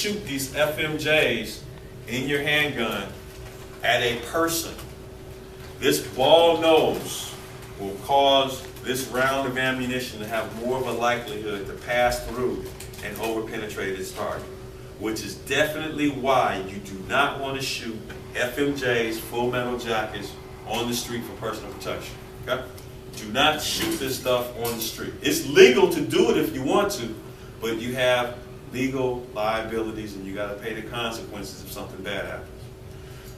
shoot these FMJs in your handgun at a person, this ball nose will cause this round of ammunition to have more of a likelihood to pass through and over-penetrate its target, which is definitely why you do not want to shoot FMJs, full metal jackets, on the street for personal protection. Okay? Do not shoot this stuff on the street. It's legal to do it if you want to, but you have legal liabilities and you got to pay the consequences if something bad happens.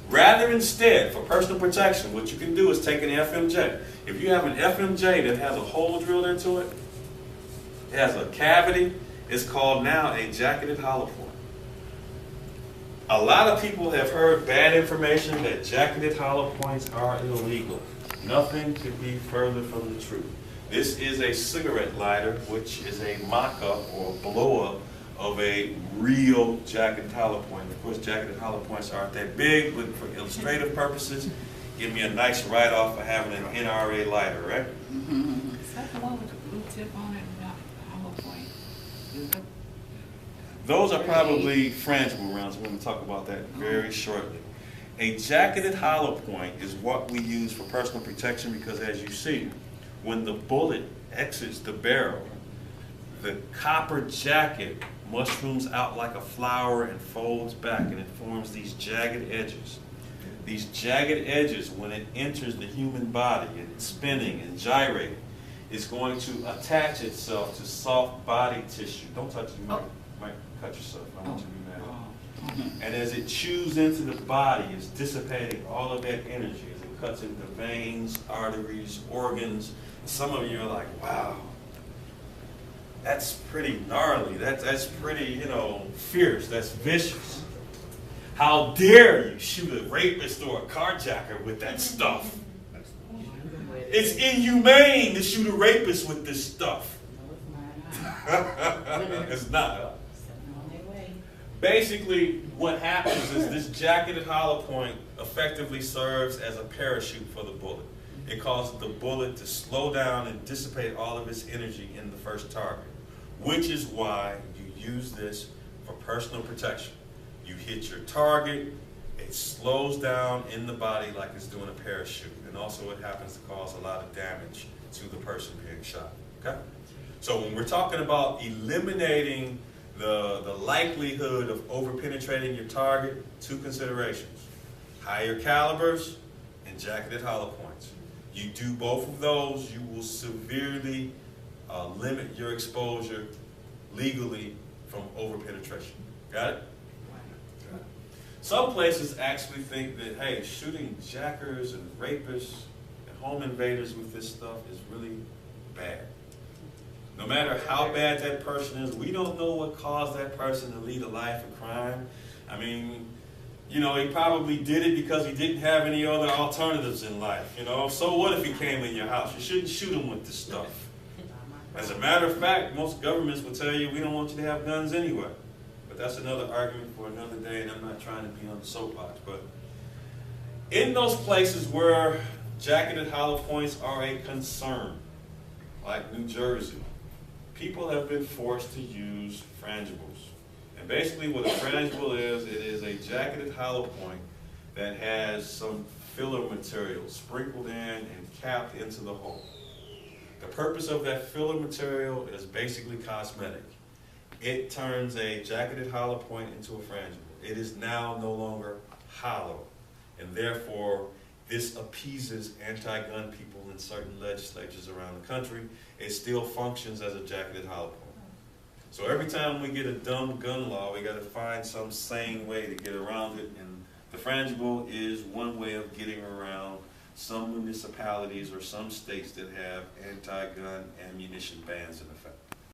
Rather, instead, for personal protection, what you can do is take an FMJ. If you have an FMJ that has a hole drilled into it, it has a cavity, it's called now a jacketed hollow point. A lot of people have heard bad information that jacketed hollow points are illegal. Nothing could be further from the truth. This is a cigarette lighter, which is a mock-up or blow-up of a real jacketed hollow point. Of course, jacketed hollow points aren't that big, but for illustrative purposes, give me a nice write-off for having an NRA lighter, right? Is that the one with the blue tip on it, not the hollow point? Those are probably frangible rounds. We're going to talk about that very shortly. A jacketed hollow point is what we use for personal protection because, as you see, when the bullet exits the barrel, the copper jacket mushrooms out like a flower and folds back, and it forms these jagged edges. These jagged edges, when it enters the human body and it's spinning and gyrating, it's going to attach itself to soft body tissue. Don't touch it, you might cut yourself. I want you to be mad. And as it chews into the body, it's dissipating all of that energy as it cuts into veins, arteries, organs. Some of you are like, wow, that's pretty gnarly. That's pretty, fierce. That's vicious. How dare you shoot a rapist or a carjacker with that stuff? It's inhumane to shoot a rapist with this stuff. It's not. Basically, what happens is this jacketed hollow point effectively serves as a parachute for the bullet. It causes the bullet to slow down and dissipate all of its energy in the first target, which is why you use this for personal protection. You hit your target, it slows down in the body like it's doing a parachute, and also it happens to cause a lot of damage to the person being shot. Okay? So when we're talking about eliminating the likelihood of over-penetrating your target, two considerations: higher calibers and jacketed hollow points. You do both of those, you will severely limit your exposure legally from over-penetration. Got it? Some places actually think that, hey, shooting jackers and rapists and home invaders with this stuff is really bad. No matter how bad that person is, we don't know what caused that person to lead a life of crime. I mean, he probably did it because he didn't have any other alternatives in life, So what if he came in your house? You shouldn't shoot him with this stuff. As a matter of fact, most governments will tell you we don't want you to have guns anyway. But that's another argument for another day, and I'm not trying to be on the soapbox. But in those places where jacketed hollow points are a concern, like New Jersey, people have been forced to use frangibles. And basically what a frangible is, it is a jacketed hollow point that has some filler material sprinkled in and capped into the hole. The purpose of that filler material is basically cosmetic. It turns a jacketed hollow point into a frangible. It is now no longer hollow, and therefore this appeases anti-gun people in certain legislatures around the country. It still functions as a jacketed hollow point. So every time we get a dumb gun law, we got to find some sane way to get around it, and the frangible is one way of getting around some municipalities or some states that have anti-gun ammunition bans in effect.